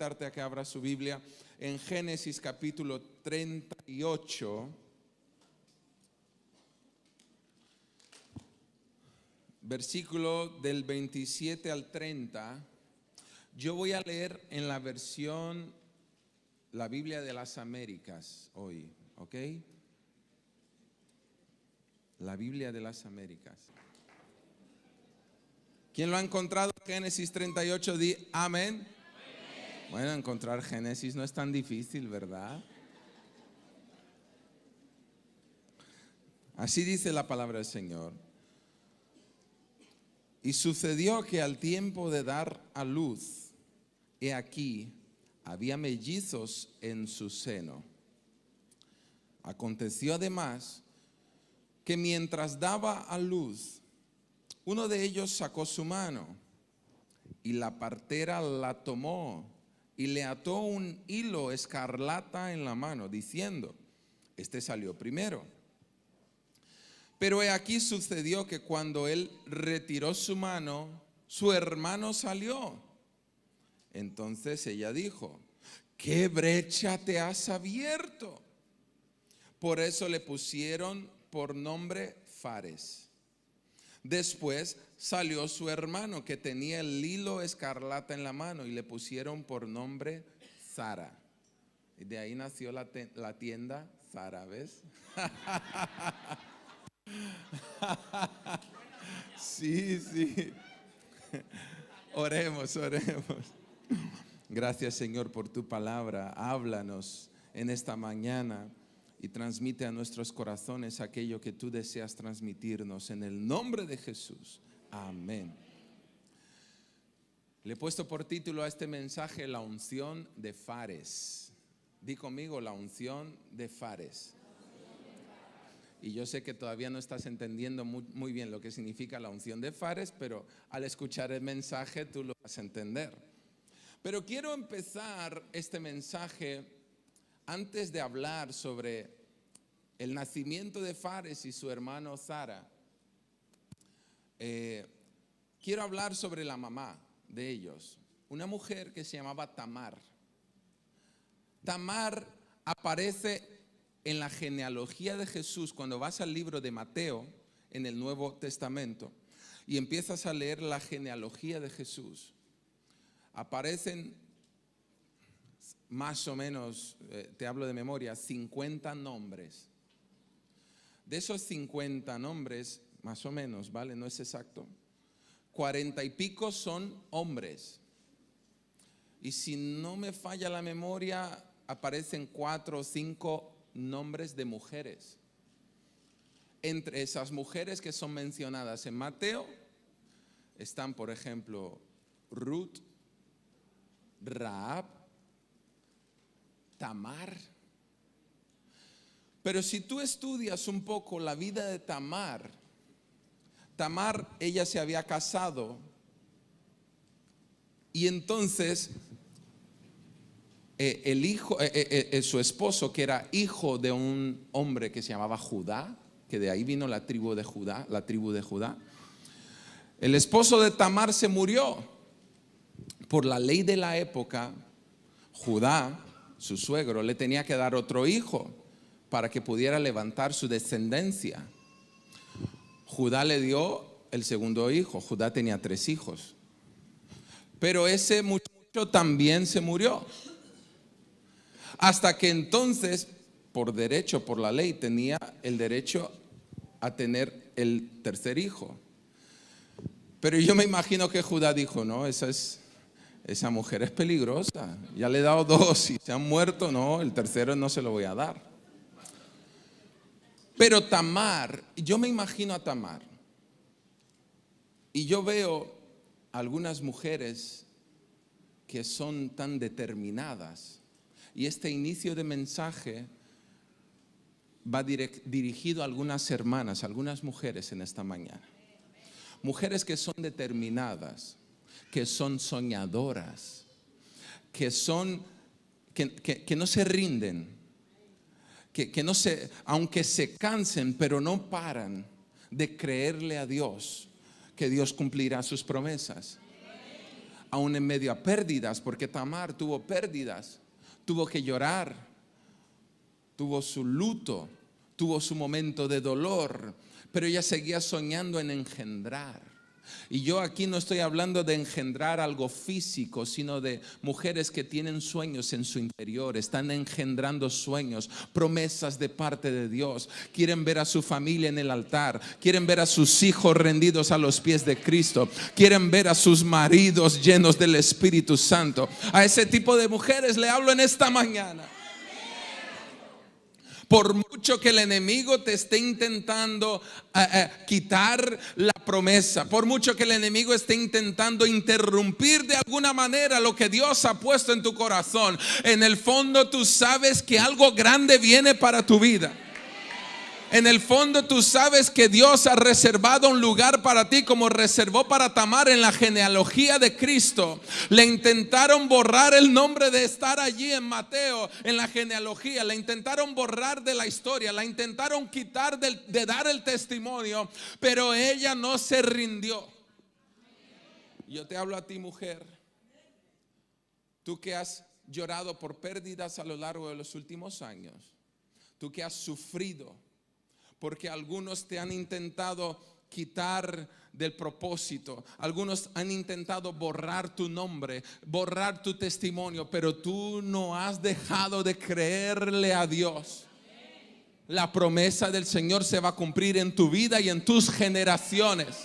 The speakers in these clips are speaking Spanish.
invitarte a que abras su Biblia en Génesis capítulo 38. Versículo del 27 al 30. Yo voy a leer en la versión, la Biblia de las Américas hoy, ¿ok? La Biblia de las Américas. ¿Quién lo ha encontrado? Génesis 38, di amén. Bueno, encontrar Génesis no es tan difícil, ¿verdad? Así dice la palabra del Señor. Y sucedió que al tiempo de dar a luz, he aquí, había mellizos en su seno. Aconteció además que mientras daba a luz, uno de ellos sacó su mano y la partera la tomó y le ató un hilo escarlata en la mano, diciendo: este salió primero. Pero he aquí sucedió que cuando él retiró su mano, su hermano salió. Entonces ella dijo: ¿qué brecha te has abierto? Por eso le pusieron por nombre Fares. Después salió su hermano que tenía el hilo escarlata en la mano y le pusieron por nombre Zara. Y de ahí nació la tienda Zara, ¿ves? Sí. Oremos. Gracias, Señor, por tu palabra. Háblanos en esta mañana y transmite a nuestros corazones aquello que tú deseas transmitirnos en el nombre de Jesús. Amén. Le he puesto por título a este mensaje: la unción de Fares. Di conmigo: la unción de Fares. Y yo sé que todavía no estás entendiendo muy bien lo que significa la unción de Fares, pero al escuchar el mensaje tú lo vas a entender. Pero quiero empezar este mensaje antes de hablar sobre el nacimiento de Fares y su hermano Zara. Quiero hablar sobre la mamá de ellos, una mujer que se llamaba Tamar. Tamar aparece en la genealogía de Jesús. Cuando vas al libro de Mateo en el Nuevo Testamento y empiezas a leer la genealogía de Jesús, aparecen más o menos, te hablo de memoria, 50 nombres. De esos 50 nombres, más o menos, ¿vale? No es exacto. 40 y pico son hombres. Y si no me falla la memoria, aparecen 4 o 5 nombres de mujeres. Entre esas mujeres que son mencionadas en Mateo están, por ejemplo, Ruth, Rahab, Tamar. Pero si tú estudias un poco la vida de Tamar, ella se había casado y entonces su esposo, que era hijo de un hombre que se llamaba Judá, que de ahí vino la tribu de Judá. El esposo de Tamar se murió. Por la ley de la época, Judá, su suegro, le tenía que dar otro hijo para que pudiera levantar su descendencia. Judá le dio el segundo hijo. Judá tenía 3 hijos. Pero ese muchacho también se murió. Hasta que entonces, por derecho, por la ley, tenía el derecho a tener el tercer hijo. Pero yo me imagino que Judá dijo: no, esa mujer es peligrosa. Ya le he dado 2 y se han muerto. No, el tercero no se lo voy a dar. Pero Tamar, yo me imagino a Tamar. Y yo veo algunas mujeres que son tan determinadas. Y este inicio de mensaje va dirigido a algunas hermanas, a algunas mujeres en esta mañana. Mujeres que son determinadas, que son soñadoras, que no se rinden, que no se, aunque se cansen, pero no paran de creerle a Dios que Dios cumplirá sus promesas. aún en medio a pérdidas, porque Tamar tuvo pérdidas, tuvo que llorar, tuvo su luto, tuvo su momento de dolor, pero ella seguía soñando en engendrar. Y yo aquí no estoy hablando de engendrar algo físico, sino de mujeres que tienen sueños en su interior, están engendrando sueños, promesas de parte de Dios. Quieren ver a su familia en el altar, quieren ver a sus hijos rendidos a los pies de Cristo, quieren ver a sus maridos llenos del Espíritu Santo. A ese tipo de mujeres le hablo en esta mañana. Por mucho que el enemigo te esté intentando quitar la promesa, por mucho que el enemigo esté intentando interrumpir de alguna manera lo que Dios ha puesto en tu corazón, en el fondo tú sabes que algo grande viene para tu vida. En el fondo tú sabes que Dios ha reservado un lugar para ti, como reservó para Tamar en la genealogía de Cristo. Le intentaron borrar el nombre de estar allí en Mateo, en la genealogía. Le intentaron borrar de la historia, la intentaron quitar de dar el testimonio, pero ella no se rindió. Yo te hablo a ti, mujer, tú que has llorado por pérdidas a lo largo de los últimos años, tú que has sufrido porque algunos te han intentado quitar del propósito, algunos han intentado borrar tu nombre, borrar tu testimonio, pero tú no has dejado de creerle a Dios. La promesa del Señor se va a cumplir en tu vida y en tus generaciones.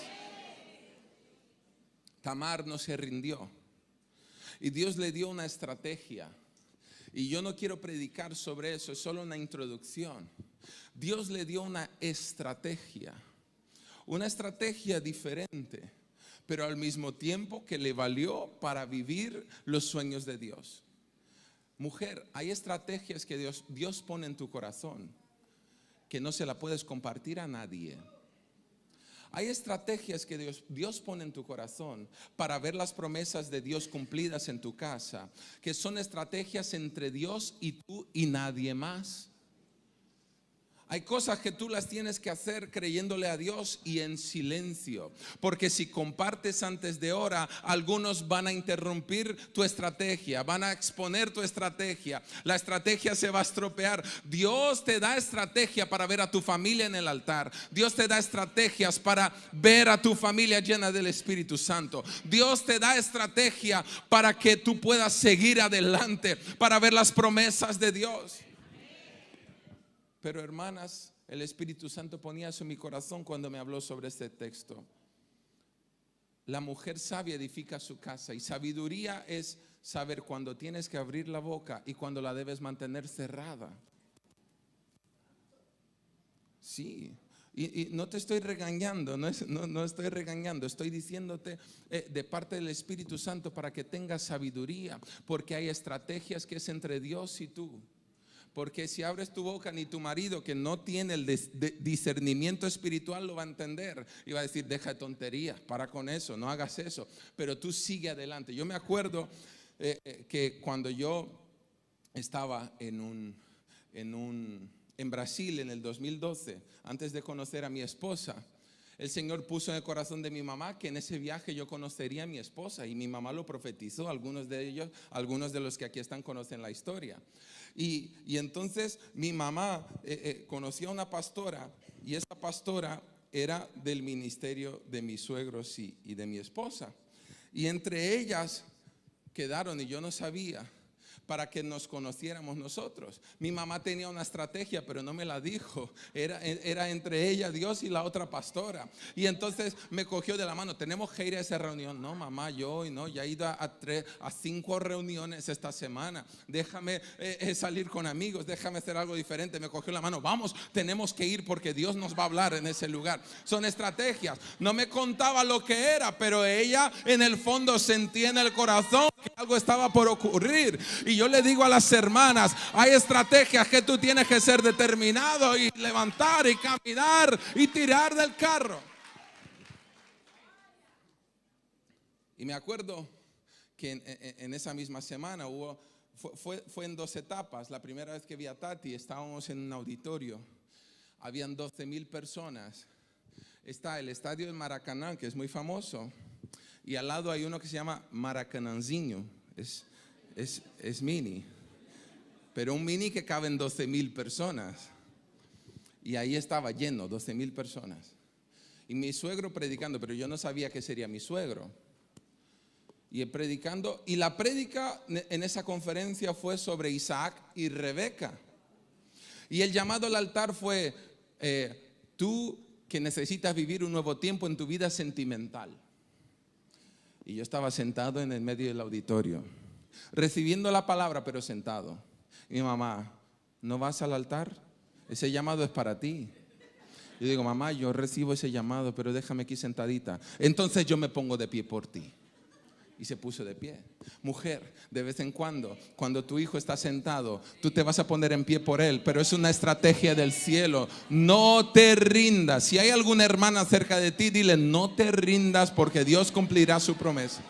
Tamar no se rindió y Dios le dio una estrategia, y yo no quiero predicar sobre eso, es solo una introducción. Dios le dio una estrategia diferente, pero al mismo tiempo que le valió para vivir los sueños de Dios. Mujer, hay estrategias que Dios pone en tu corazón que no se la puedes compartir a nadie. Hay estrategias que Dios pone en tu corazón para ver las promesas de Dios cumplidas en tu casa, que son estrategias entre Dios y tú y nadie más. Hay cosas que tú las tienes que hacer creyéndole a Dios y en silencio, porque si compartes antes de hora, algunos van a interrumpir tu estrategia, van a exponer tu estrategia, la estrategia se va a estropear. Dios te da estrategia para ver a tu familia en el altar. Dios te da estrategias para ver a tu familia llena del Espíritu Santo. Dios te da estrategia para que tú puedas seguir adelante, para ver las promesas de Dios. Pero hermanas, el Espíritu Santo ponía eso en mi corazón cuando me habló sobre este texto. La mujer sabia edifica su casa, y sabiduría es saber cuándo tienes que abrir la boca y cuándo la debes mantener cerrada. Sí, y no te estoy regañando, no estoy regañando, estoy diciéndote de parte del Espíritu Santo para que tengas sabiduría, porque hay estrategias que es entre Dios y tú. Porque si abres tu boca, ni tu marido, que no tiene el discernimiento espiritual, lo va a entender y va a decir: deja de tonterías, para con eso, no hagas eso. Pero tú sigue adelante. Yo me acuerdo que cuando yo estaba en Brasil en el 2012, antes de conocer a mi esposa, el Señor puso en el corazón de mi mamá que en ese viaje yo conocería a mi esposa, y mi mamá lo profetizó. Algunos de los que aquí están conocen la historia. Y entonces mi mamá conoció a una pastora, y esa pastora era del ministerio de mis suegros y de mi esposa. Y entre ellas quedaron, y yo no sabía, para que nos conociéramos nosotros. Mi mamá tenía una estrategia, pero no me la dijo. Era entre ella, Dios, y la otra pastora. Y entonces me cogió de la mano: tenemos que ir a esa reunión. No, mamá, yo hoy no, ya he ido a 5 reuniones esta semana. Déjame salir con amigos, déjame hacer algo diferente. Me cogió la mano: vamos, tenemos que ir porque Dios nos va a hablar en ese lugar. Son estrategias. No me contaba lo que era, pero ella en el fondo sentía en el corazón que algo estaba por ocurrir. Y yo le digo a las hermanas: hay estrategias que tú tienes que ser determinado y levantar y caminar y tirar del carro. Y me acuerdo que en esa misma semana fue en 2 etapas. La primera vez que vi a Tati, estábamos en un auditorio, habían 12,000 personas. Está el estadio de Maracaná, que es muy famoso, y al lado hay uno que se llama Maracanãzinho. Es mini, pero un mini que caben 12,000 personas. Y ahí estaba lleno, 12,000 personas. Y mi suegro predicando, pero yo no sabía que sería mi suegro. Y él predicando, y la prédica en esa conferencia fue sobre Isaac y Rebeca. Y el llamado al altar fue, tú que necesitas vivir un nuevo tiempo en tu vida sentimental. Y yo estaba sentado en el medio del auditorio, recibiendo la palabra, pero sentado. Y mi mamá, ¿no vas al altar? Ese llamado es para ti. Yo digo, mamá, yo recibo ese llamado, pero déjame aquí sentadita. Entonces yo me pongo de pie por ti. Y se puso de pie. Mujer, de vez en cuando tu hijo está sentado, tú te vas a poner en pie por él, pero es una estrategia del cielo. No te rindas. Si hay alguna hermana cerca de ti, dile, no te rindas, porque Dios cumplirá su promesa.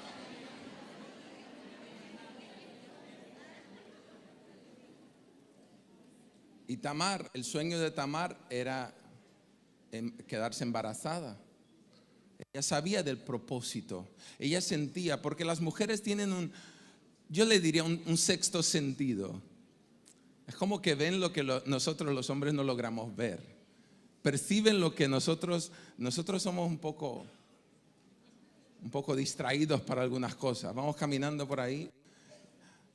Y Tamar, el sueño de Tamar era quedarse embarazada. Ella sabía del propósito. Ella sentía, porque las mujeres tienen yo le diría un sexto sentido. Es como que ven lo que nosotros los hombres no logramos ver. Perciben lo que nosotros somos un poco distraídos para algunas cosas. Vamos caminando por ahí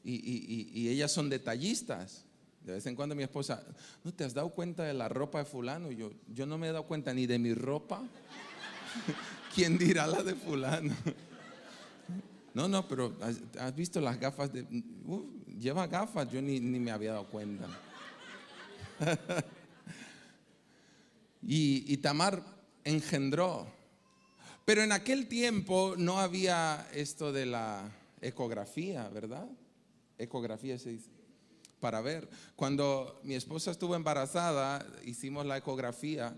y ellas son detallistas. De vez en cuando mi esposa, ¿no te has dado cuenta de la ropa de fulano? Yo no me he dado cuenta ni de mi ropa. ¿Quién dirá la de fulano? No, pero ¿has visto las gafas de? Lleva gafas, yo ni me había dado cuenta. Y Tamar engendró. Pero en aquel tiempo no había esto de la ecografía, ¿verdad? Ecografía se dice. Para ver. Cuando mi esposa estuvo embarazada, hicimos la ecografía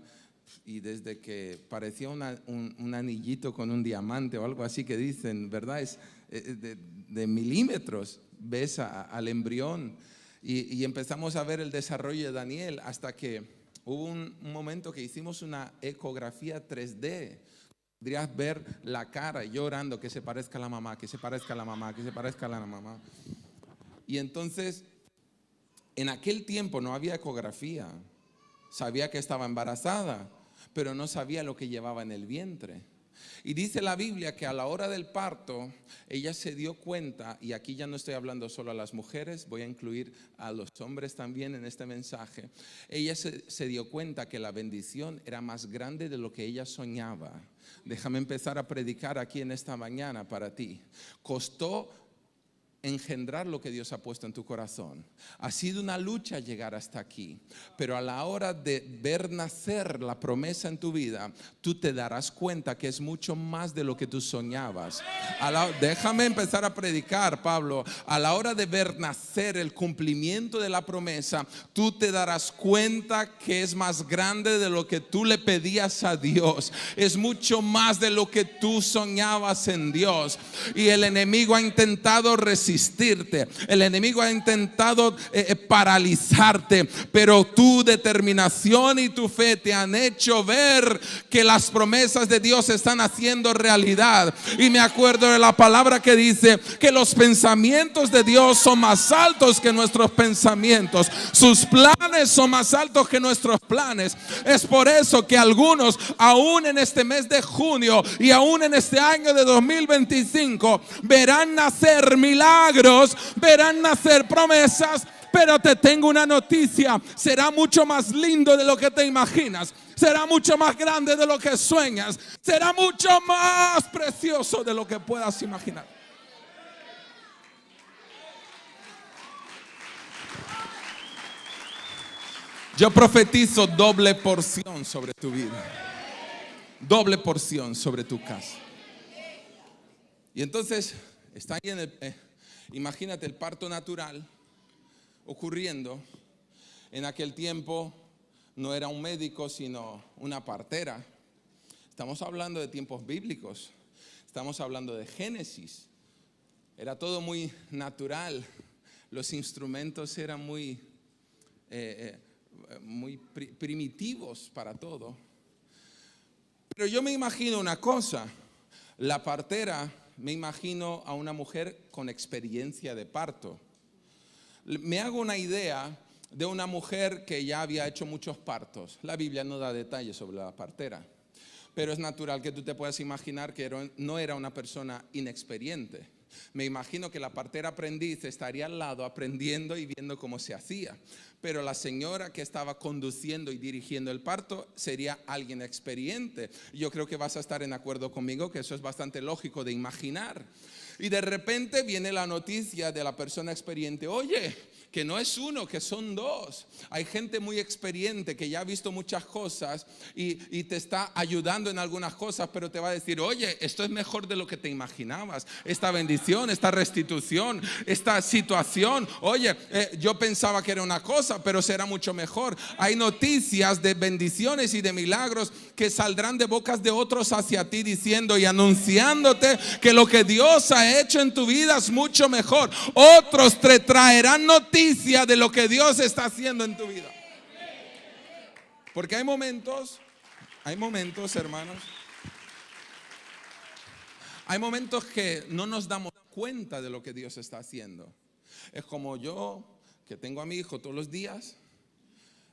y desde que parecía un anillito con un diamante o algo así que dicen, ¿verdad? Es de milímetros, ves al embrión y empezamos a ver el desarrollo de Daniel hasta que hubo un momento que hicimos una ecografía 3D. Podrías ver la cara llorando, que se parezca a la mamá, que se parezca a la mamá, que se parezca a la mamá. Y entonces, en aquel tiempo no había ecografía. Sabía que estaba embarazada, pero no sabía lo que llevaba en el vientre. Y dice la Biblia que a la hora del parto, ella se dio cuenta, y aquí ya no estoy hablando solo a las mujeres, voy a incluir a los hombres también en este mensaje. Ella se dio cuenta que la bendición era más grande de lo que ella soñaba. Déjame empezar a predicar aquí en esta mañana para ti. Costó engendrar lo que Dios ha puesto en tu corazón. Ha sido una lucha llegar hasta aquí, pero a la hora de ver nacer la promesa en tu vida, tú te darás cuenta que es mucho más de lo que tú soñabas. Déjame empezar a predicar, Pablo. A la hora de ver nacer el cumplimiento de la promesa, tú te darás cuenta que es más grande de lo que tú le pedías a Dios. Es mucho más de lo que tú soñabas en Dios. Y el enemigo ha intentado resistirte. El enemigo ha intentado paralizarte, pero tu determinación y tu fe te han hecho ver que las promesas de Dios se están haciendo realidad. Y me acuerdo de la palabra que dice que los pensamientos de Dios son más altos que nuestros pensamientos. Sus planes son más altos que nuestros planes. Es por eso que algunos, aún en este mes de junio y aún en este año de 2025, verán nacer milagros, verán nacer promesas. Pero te tengo una noticia: será mucho más lindo de lo que te imaginas, será mucho más grande de lo que sueñas, será mucho más precioso de lo que puedas imaginar. Yo profetizo doble porción sobre tu vida, doble porción sobre tu casa. Y entonces está ahí imagínate el parto natural ocurriendo. En aquel tiempo no era un médico, sino una partera. Estamos hablando de tiempos bíblicos, estamos hablando de Génesis. Era todo muy natural, los instrumentos eran muy primitivos para todo. Pero yo me imagino una cosa: La partera, me imagino a una mujer con experiencia de parto. Me hago una idea de una mujer que ya había hecho muchos partos. La Biblia no da detalles sobre la partera, pero es natural que tú te puedas imaginar que no era una persona inexperiente. Me imagino que la partera aprendiz estaría al lado aprendiendo y viendo cómo se hacía. Pero la señora que estaba conduciendo y dirigiendo el parto sería alguien experiente. Yo creo que vas a estar en acuerdo conmigo que eso es bastante lógico de imaginar. Y de repente viene la noticia de la persona experiente: oye, que no es uno, que son dos. Hay gente muy experiente que ya ha visto muchas cosas y te está ayudando en algunas cosas, pero te va a decir: oye, esto es mejor de lo que te imaginabas. Esta bendición, esta restitución, esta situación, oye, yo pensaba que era una cosa, pero será mucho mejor. Hay noticias de bendiciones y de milagros que saldrán de bocas de otros hacia ti, diciendo y anunciándote que lo que Dios ha hecho en tu vida es mucho mejor. Otros te traerán noticia de lo que Dios está haciendo en tu vida. Porque hay momentos, hermanos, hay momentos que no nos damos cuenta de lo que Dios está haciendo. Es como yo, que tengo a mi hijo todos los días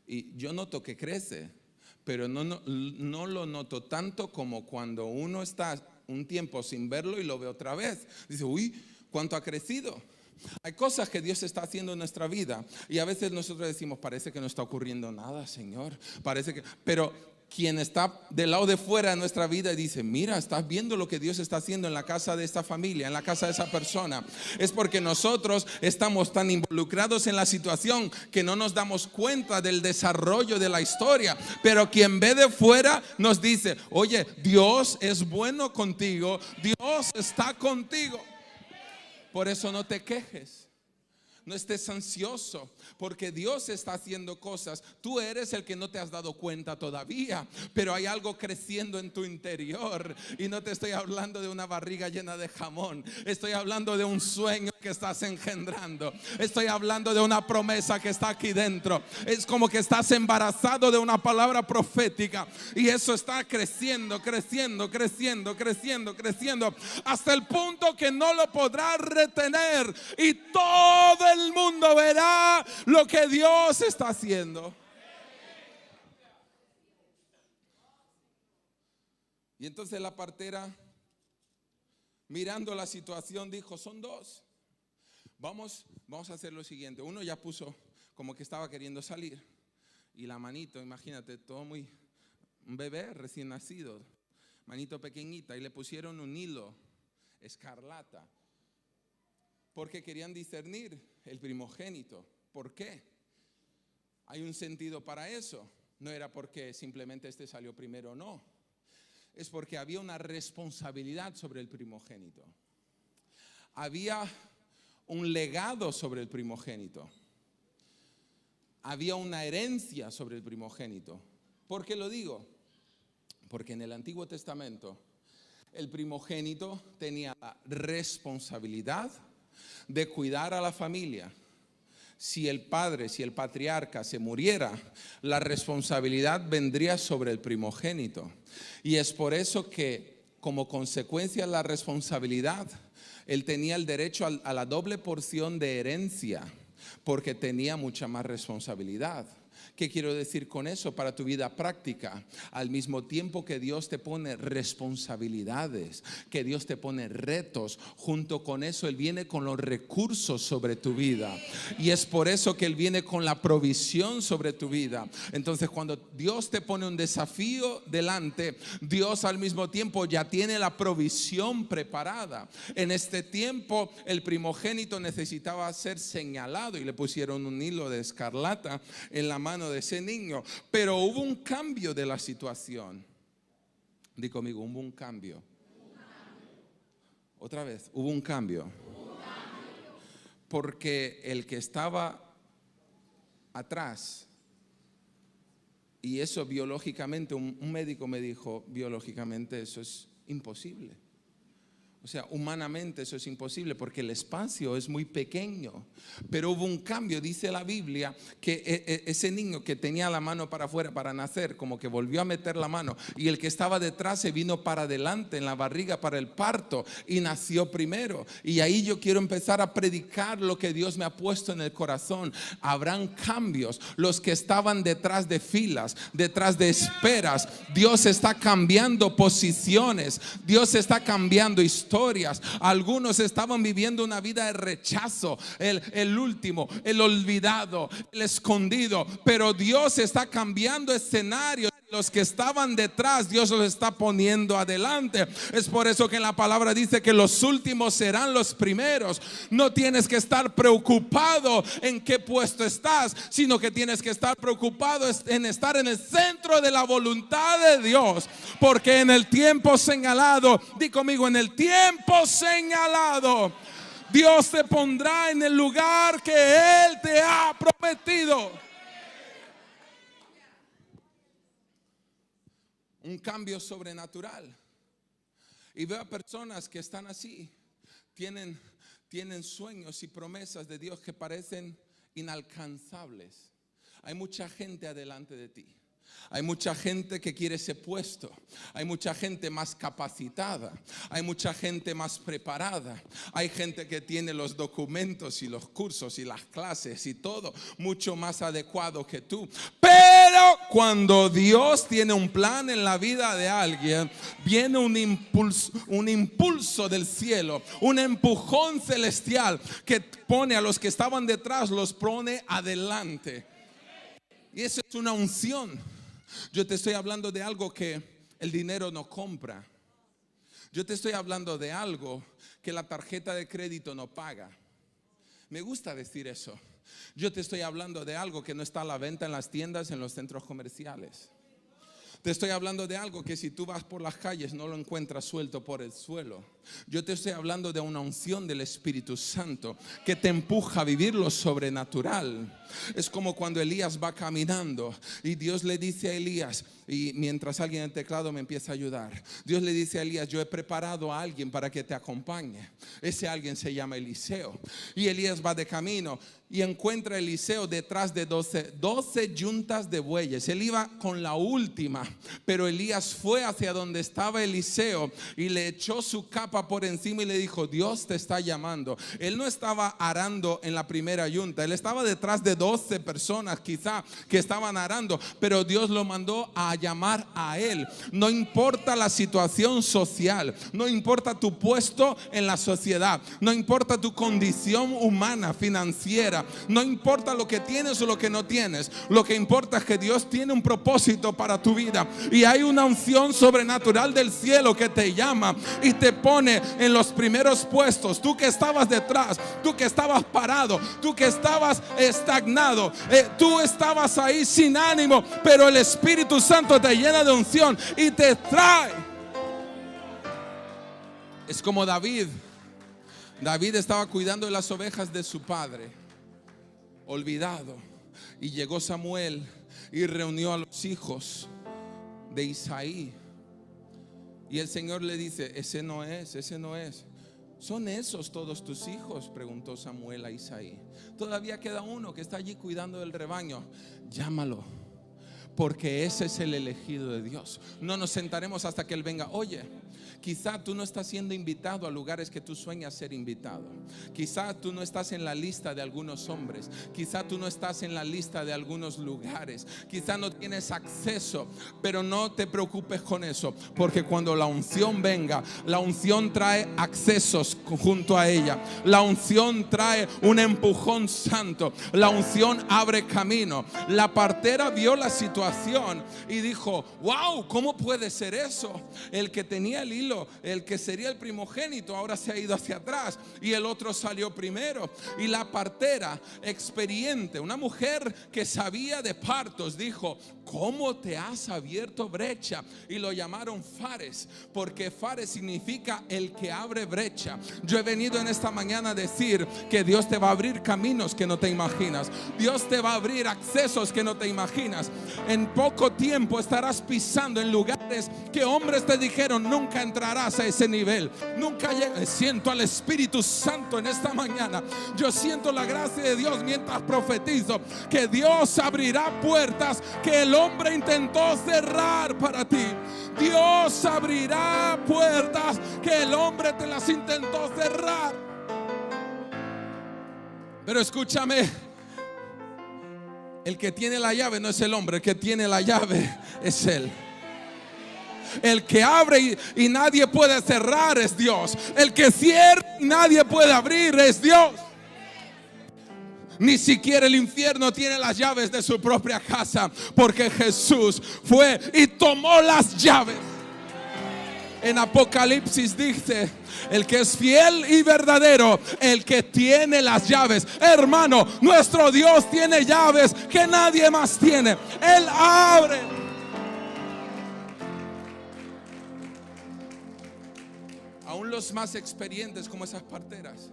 y yo noto que crece, pero no lo noto tanto como cuando uno está un tiempo sin verlo y lo ve otra vez. Dice: uy, ¿cuánto ha crecido? Hay cosas que Dios está haciendo en nuestra vida y a veces nosotros decimos: parece que no está ocurriendo nada, Señor. Pero quien está del lado de fuera de nuestra vida y dice: mira, estás viendo lo que Dios está haciendo en la casa de esta familia, en la casa de esa persona. Es porque nosotros estamos tan involucrados en la situación que no nos damos cuenta del desarrollo de la historia. Pero quien ve de fuera nos dice: oye, Dios es bueno contigo, Dios está contigo. Por eso no te quejes, no estés ansioso, porque Dios está haciendo cosas. Tú eres el que no te has dado cuenta todavía, pero hay algo creciendo en tu interior. Y no te estoy hablando de una barriga llena de jamón, estoy hablando de un sueño que estás engendrando. Estoy hablando de una promesa que está aquí dentro. Es como que estás embarazado de una palabra profética, y eso está creciendo, creciendo, creciendo, creciendo, creciendo, hasta el punto que no lo podrás retener, y todo el mundo verá lo que Dios está haciendo. Y entonces la partera, mirando la situación, dijo: son dos. Vamos a hacer lo siguiente. Uno ya puso como que estaba queriendo salir, y la manito, imagínate, un bebé recién nacido, manito pequeñita, y le pusieron un hilo escarlata, porque querían discernir el primogénito. ¿Por qué? Hay un sentido para eso. No era porque simplemente este salió primero, no. Es porque había una responsabilidad sobre el primogénito. Había un legado sobre el primogénito. Había una herencia sobre el primogénito. ¿Por qué lo digo? Porque en el Antiguo Testamento el primogénito tenía la responsabilidad de cuidar a la familia. Si el padre, si el patriarca se muriera, la responsabilidad vendría sobre el primogénito. Y es por eso que, como consecuencia de la responsabilidad, él tenía el derecho a la doble porción de herencia, porque tenía mucha más responsabilidad. ¿Qué quiero decir con eso para tu vida práctica? Al mismo tiempo que Dios te pone responsabilidades, que Dios te pone retos, junto con eso Él viene con los recursos sobre tu vida. Y es por eso que Él viene con la provisión sobre tu vida. Entonces, cuando Dios te pone un desafío delante, Dios al mismo tiempo ya tiene la provisión preparada. En este tiempo el primogénito necesitaba ser señalado y le pusieron un hilo de escarlata en la mano de ese niño, pero hubo un cambio de la situación. Di conmigo: hubo un cambio. Otra vez, hubo un cambio. Porque el que estaba atrás, y eso biológicamente, un médico me dijo: biológicamente eso es imposible. O sea, humanamente eso es imposible porque el espacio es muy pequeño. Pero hubo un cambio, dice la Biblia, que ese niño que tenía la mano para afuera para nacer, como que volvió a meter la mano, y el que estaba detrás se vino para adelante en la barriga para el parto y nació primero. Y ahí yo quiero empezar a predicar lo que Dios me ha puesto en el corazón. Habrán cambios. Los que estaban detrás de filas, detrás de esperas, Dios está cambiando posiciones, Dios está cambiando historias. Algunos estaban viviendo una vida de rechazo, el último, el olvidado, el escondido, pero Dios está cambiando escenarios. Los que estaban detrás, Dios los está poniendo adelante. Es por eso que en la palabra dice que los últimos serán los primeros. No tienes que estar preocupado en qué puesto estás, sino que tienes que estar preocupado en estar en el centro de la voluntad de Dios. Porque en el tiempo señalado, di conmigo, en el tiempo señalado, Dios te pondrá en el lugar que Él te ha prometido. Un cambio sobrenatural. Y veo a personas que están así, tienen sueños y promesas de Dios que parecen inalcanzables. Hay mucha gente adelante de ti. Hay mucha gente que quiere ese puesto. Hay mucha gente más capacitada. Hay mucha gente más preparada. Hay gente que tiene los documentos y los cursos y las clases y todo mucho más adecuado que tú. Pero cuando Dios tiene un plan en la vida de alguien, viene un impulso del cielo, un empujón celestial que pone a los que estaban detrás, los pone adelante. Y eso es una unción. Yo te estoy hablando de algo que el dinero no compra. Yo te estoy hablando de algo que la tarjeta de crédito no paga. Me gusta decir eso. Yo te estoy hablando de algo que no está a la venta en las tiendas, en los centros comerciales. Te estoy hablando de algo que si tú vas por las calles no lo encuentras suelto por el suelo. Yo te estoy hablando de una unción del Espíritu Santo que te empuja a vivir lo sobrenatural. Es como cuando Elías va caminando y Dios le dice a Elías, y mientras alguien en el teclado me empieza a ayudar, Dios le dice a Elías: yo he preparado a alguien para que te acompañe. Ese alguien se llama Eliseo. Y Elías va de camino y encuentra a Eliseo detrás de 12 yuntas de bueyes. Él iba con la última, pero Elías fue hacia donde estaba Eliseo y le echó su capa por encima y le dijo: Dios te está llamando. Él no estaba arando en la primera yunta, él estaba detrás de 12 personas quizá que estaban arando, pero Dios lo mandó a llamar a él. No importa la situación social, no importa tu puesto en la sociedad, no importa tu condición humana, financiera, no importa lo que tienes o lo que no tienes. Lo que importa es que Dios tiene un propósito para tu vida y hay una unción sobrenatural del cielo que te llama y te pone en los primeros puestos. Tú que estabas detrás, tú que estabas parado, tú que estabas estagnado, tú estabas ahí sin ánimo, pero el Espíritu Santo te llena de unción y te trae. Es como David. David estaba cuidando de las ovejas de su padre, olvidado, y llegó Samuel y reunió a los hijos de Isaí. Y el Señor le dice: ese no es. ¿Son esos todos tus hijos?, preguntó Samuel a Isaí. Todavía queda uno que está allí cuidando del rebaño. Llámalo, porque ese es el elegido de Dios. No nos sentaremos hasta que Él venga. Oye, quizá tú no estás siendo invitado a lugares que tú sueñas ser invitado. Quizá tú no estás en la lista de algunos hombres. Quizá tú no estás en la lista de algunos lugares. Quizá no tienes acceso, pero no te preocupes con eso, porque cuando la unción venga, la unción trae accesos junto a ella. La unción trae un empujón santo. La unción abre camino. La partera vio la situación y dijo: wow, ¿cómo puede ser eso? El que tenía el hilo, el que sería el primogénito, ahora se ha ido hacia atrás y el otro salió primero. Y la partera experiente, una mujer que sabía de partos, dijo: ¿cómo te has abierto brecha? Y lo llamaron Fares, porque Fares significa el que abre brecha. Yo he venido en esta mañana a decir que Dios te va a abrir caminos que no te imaginas. Dios te va a abrir accesos que no te imaginas. En poco tiempo estarás pisando en lugares que hombres te dijeron nunca entrarás a ese nivel, nunca llegas. Siento al Espíritu Santo en esta mañana. Yo siento la gracia de Dios mientras profetizo que Dios abrirá puertas que el hombre intentó cerrar para ti. Dios abrirá puertas que el hombre te las intentó cerrar. Pero escúchame, el que tiene la llave no es el hombre, el que tiene la llave es Él. El que abre y nadie puede cerrar es Dios. El que cierra y nadie puede abrir es Dios. Ni siquiera el infierno tiene las llaves de su propia casa, porque Jesús fue y tomó las llaves. En Apocalipsis dice: el que es fiel y verdadero, el que tiene las llaves. Hermano, nuestro Dios tiene llaves que nadie más tiene. Él abre. Aún los más experientes, como esas parteras,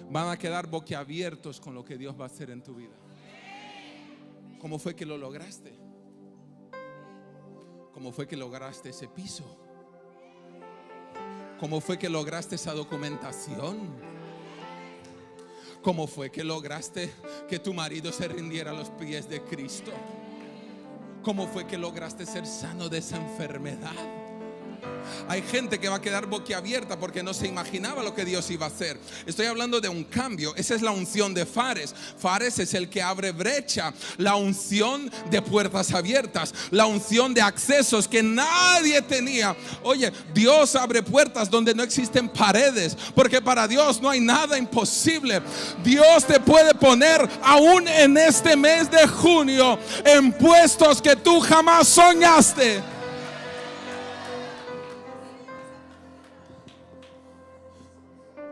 van a quedar boquiabiertos con lo que Dios va a hacer en tu vida. ¿Cómo fue que lo lograste? ¿Cómo fue que lograste ese piso? ¿Cómo fue que lograste esa documentación? ¿Cómo fue que lograste que tu marido se rindiera a los pies de Cristo? ¿Cómo fue que lograste ser sano de esa enfermedad? Hay gente que va a quedar boquiabierta porque no se imaginaba lo que Dios iba a hacer. Estoy hablando de un cambio. Esa es la unción de Fares. Fares es el que abre brecha. La unción de puertas abiertas. La unción de accesos que nadie tenía. Oye, Dios abre puertas donde no existen paredes, porque para Dios no hay nada imposible. Dios te puede poner aún en este mes de junio en puestos que tú jamás soñaste.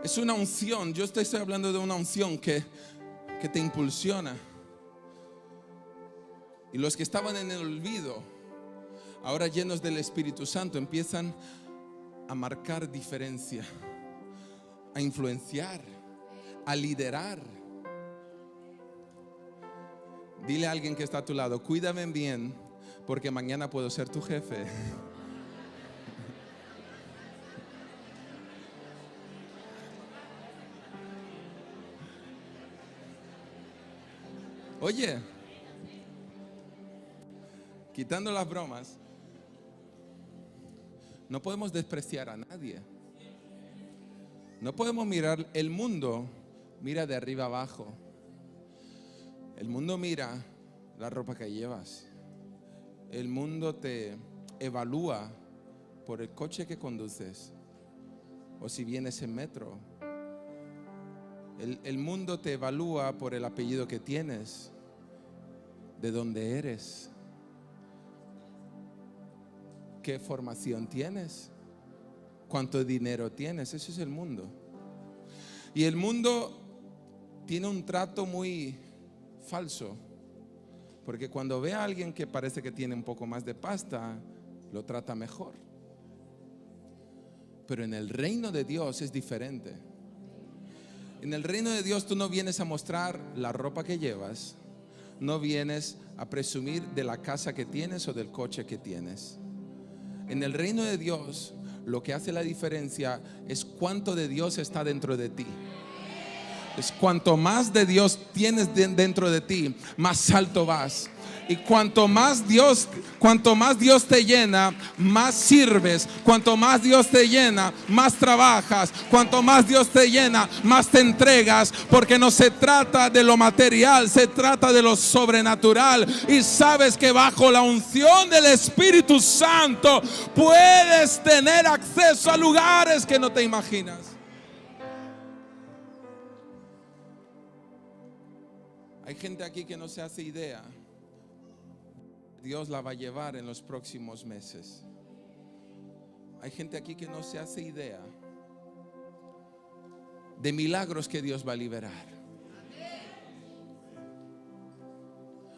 Es una unción. Yo estoy hablando de una unción que te impulsiona. Y los que estaban en el olvido, ahora llenos del Espíritu Santo, empiezan a marcar diferencia, a influenciar, a liderar. Dile a alguien que está a tu lado: cuídame bien, porque mañana puedo ser tu jefe. Oye, quitando las bromas, no podemos despreciar a nadie. No podemos mirar. El mundo mira de arriba abajo. El mundo mira la ropa que llevas. El mundo te evalúa por el coche que conduces, o si vienes en metro. El mundo te evalúa por el apellido que tienes, de dónde eres, qué formación tienes, cuánto dinero tienes. Eso es el mundo. Y el mundo tiene un trato muy falso, porque cuando ve a alguien que parece que tiene un poco más de pasta, lo trata mejor. Pero en el reino de Dios es diferente. En el reino de Dios tú no vienes a mostrar la ropa que llevas, no vienes a presumir de la casa que tienes o del coche que tienes. En el reino de Dios lo que hace la diferencia es cuánto de Dios está dentro de ti. Es cuanto más de Dios tienes dentro de ti, más alto vas. Y cuanto más Dios te llena, más sirves. Cuanto más Dios te llena, más trabajas. Cuanto más Dios te llena, más te entregas. Porque no se trata de lo material, se trata de lo sobrenatural. Y sabes que bajo la unción del Espíritu Santo puedes tener acceso a lugares que no te imaginas. Hay gente aquí que no se hace idea. Dios la va a llevar en los próximos meses. Hay gente aquí que no se hace idea de milagros que Dios va a liberar.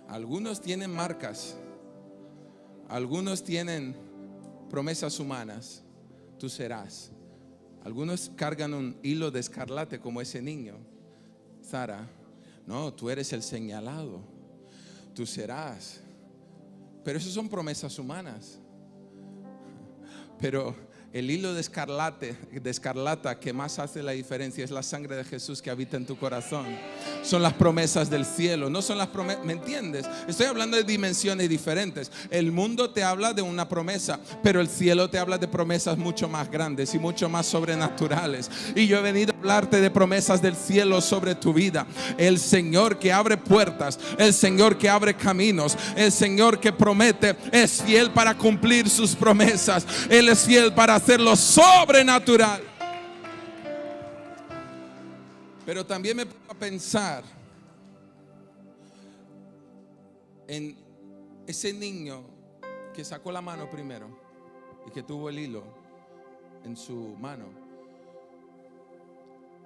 Algunos tienen marcas, Algunos tienen promesas humanas, tú serás. Algunos cargan un hilo de escarlata como ese niño. Sara, no, tú eres el señalado, tú serás. Pero esas son promesas humanas. Pero el hilo de escarlata que más hace la diferencia es la sangre de Jesús que habita en tu corazón. Son las promesas del cielo, no son las promesas, ¿me entiendes? Estoy hablando de dimensiones diferentes. El mundo te habla de una promesa, pero el cielo te habla de promesas mucho más grandes y mucho más sobrenaturales. Y yo he venido a hablarte de promesas del cielo sobre tu vida. El Señor que abre puertas, el Señor que abre caminos, el Señor que promete es fiel para cumplir sus promesas. Él es fiel para hacerlo sobrenatural. Pero también me pongo a pensar en ese niño que sacó la mano primero y que tuvo el hilo en su mano.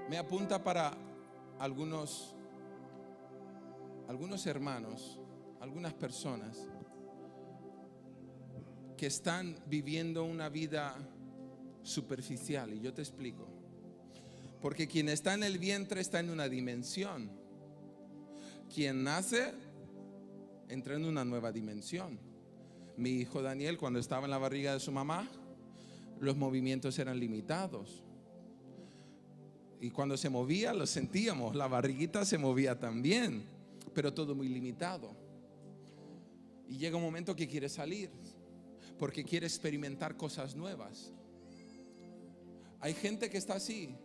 Me apunta para algunos hermanos, algunas personas que están viviendo una vida superficial, y yo te explico. Porque quien está en el vientre está en una dimensión. Quien nace entra en una nueva dimensión. Mi hijo Daniel, cuando estaba en la barriga de su mamá, los movimientos eran limitados. Y cuando se movía, lo sentíamos. La barriguita se movía también, pero todo muy limitado. Y llega un momento que quiere salir, porque quiere experimentar cosas nuevas. Hay gente que está así,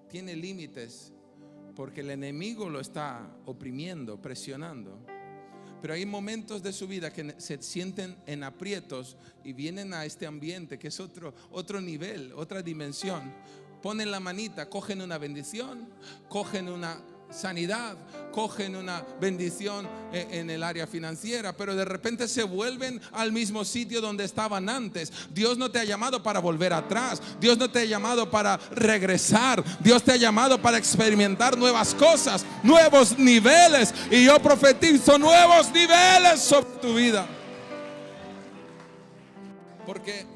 tiene límites, porque el enemigo lo está oprimiendo, presionando. Pero hay momentos de su vida que se sienten en aprietos y vienen a este ambiente que es otro nivel, otra dimensión. Ponen la manita, cogen una bendición, cogen una sanidad, cogen una bendición en el área financiera, pero de repente se vuelven al mismo sitio donde estaban antes. Dios no te ha llamado para volver atrás. Dios no te ha llamado para regresar. Dios te ha llamado para experimentar nuevas cosas, nuevos niveles. Y yo profetizo nuevos niveles sobre tu vida. Porque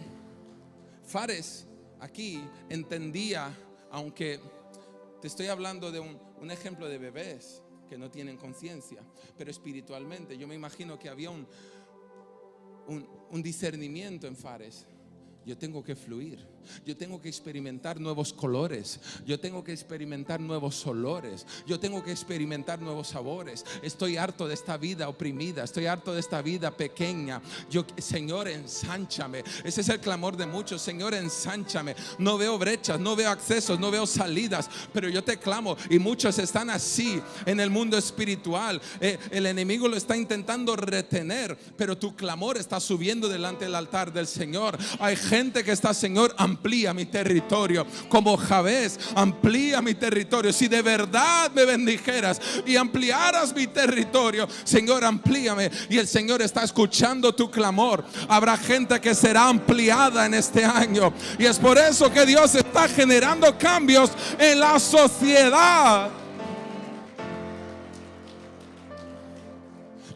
Fares aquí entendía, aunque te estoy hablando de un ejemplo de bebés que no tienen conciencia, pero espiritualmente yo me imagino que había un discernimiento en Fares. Yo tengo que fluir, yo tengo que experimentar nuevos colores, yo tengo que experimentar nuevos olores, yo tengo que experimentar nuevos sabores. Estoy harto de esta vida oprimida, estoy harto de esta vida pequeña. Señor, ensánchame. Ese es el clamor de muchos. Señor, ensánchame. No veo brechas, no veo accesos, no veo salidas, pero yo te clamo. Y muchos están así en el mundo espiritual. El enemigo lo está intentando retener, pero tu clamor está subiendo delante del altar del Señor. Hay gente que está: Señor, amplía mi territorio. Como Jabez, amplía mi territorio. Si de verdad me bendijeras y ampliaras mi territorio, Señor, amplíame. Y el Señor está escuchando tu clamor. Habrá gente que será ampliada en este año, y es por eso que Dios está generando cambios en la sociedad.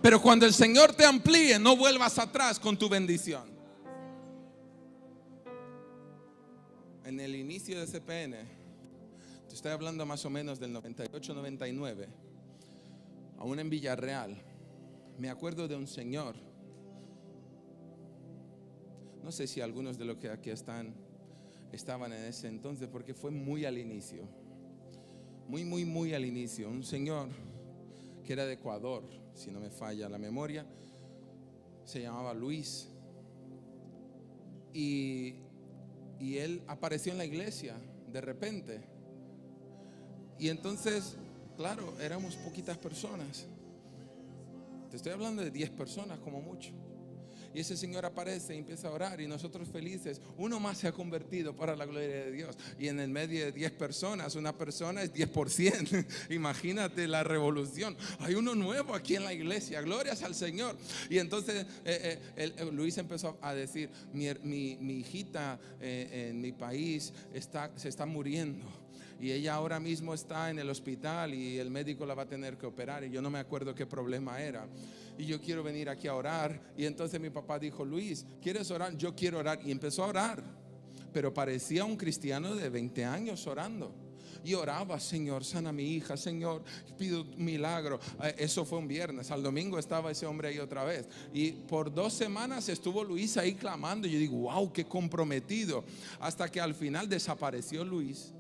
Pero cuando el Señor te amplíe, no vuelvas atrás con tu bendición. En el inicio de CPN, te estoy hablando más o menos del 98-99, aún en Villarreal, me acuerdo de un señor. No sé si algunos de los que aquí estaban en ese entonces, porque fue muy al inicio, muy al inicio. Un señor que era de Ecuador, si no me falla la memoria, se llamaba Luis. Y él apareció en la iglesia de repente. Y entonces, claro, éramos poquitas personas. Te estoy hablando de 10 personas como mucho. Y ese señor aparece y empieza a orar, y nosotros felices. Uno más se ha convertido para la gloria de Dios. Y en el medio de 10 personas, una persona es 10%. Imagínate la revolución. Hay uno nuevo aquí en la iglesia. Glorias al Señor. Y entonces Luis empezó a decir: mi hijita en mi país se está muriendo. y ella ahora mismo está en el hospital y el médico la va a tener que operar, y yo no me acuerdo qué problema era. Y yo quiero venir aquí a orar. Y entonces mi papá dijo: Luis, ¿quieres orar? Yo quiero orar. Y empezó a orar, pero parecía un cristiano de 20 años orando. Y oraba: Señor, sana a mi hija, Señor, pido un milagro. Eso fue un viernes. Al domingo estaba ese hombre ahí otra vez. Y por 2 semanas estuvo Luis ahí clamando. Y yo digo: wow, qué comprometido. Hasta que al final desapareció Luis.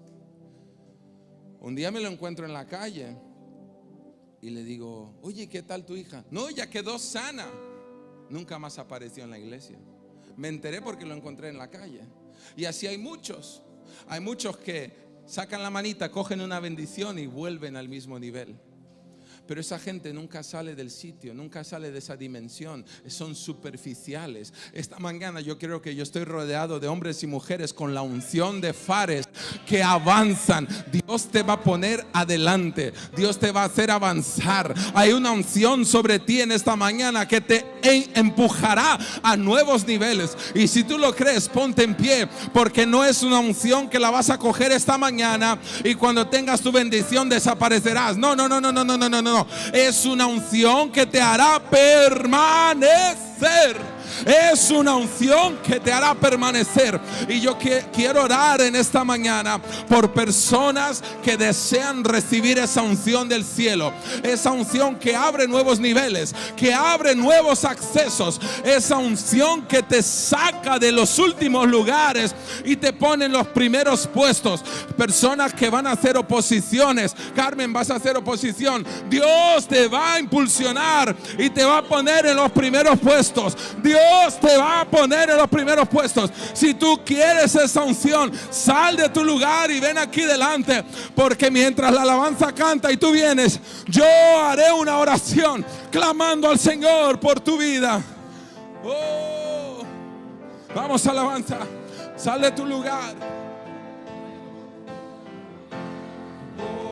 Un día me lo encuentro en la calle y le digo: oye, ¿qué tal tu hija? No, ya quedó sana. Nunca más apareció en la iglesia. Me enteré porque lo encontré en la calle. Y así hay muchos. Hay muchos que sacan la manita, cogen una bendición y vuelven al mismo nivel. Pero esa gente nunca sale del sitio, nunca sale de esa dimensión. Son superficiales. Esta mañana yo creo que yo estoy rodeado de hombres y mujeres con la unción de Fares que avanzan. Dios te va a poner adelante. Dios te va a hacer avanzar. Hay una unción sobre ti en esta mañana que te empujará a nuevos niveles. Y si tú lo crees, ponte en pie, porque no es una unción que la vas a coger esta mañana y cuando tengas tu bendición desaparecerás. No. Es una unción que te hará permanecer. Es una unción que te hará permanecer. Y yo quiero orar en esta mañana por personas que desean recibir esa unción del cielo. Esa unción que abre nuevos niveles, que abre nuevos accesos. Esa unción que te saca de los últimos lugares y te pone en los primeros puestos. Personas que van a hacer oposiciones. Carmen, vas a hacer oposición. Dios te va a impulsionar y te va a poner en los primeros puestos. Dios te va a poner en los primeros puestos. Si tú quieres esa unción, sal de tu lugar y ven aquí delante, porque mientras la alabanza canta y tú vienes, yo haré una oración clamando al Señor por tu vida. Oh, vamos, alabanza, sal de tu lugar.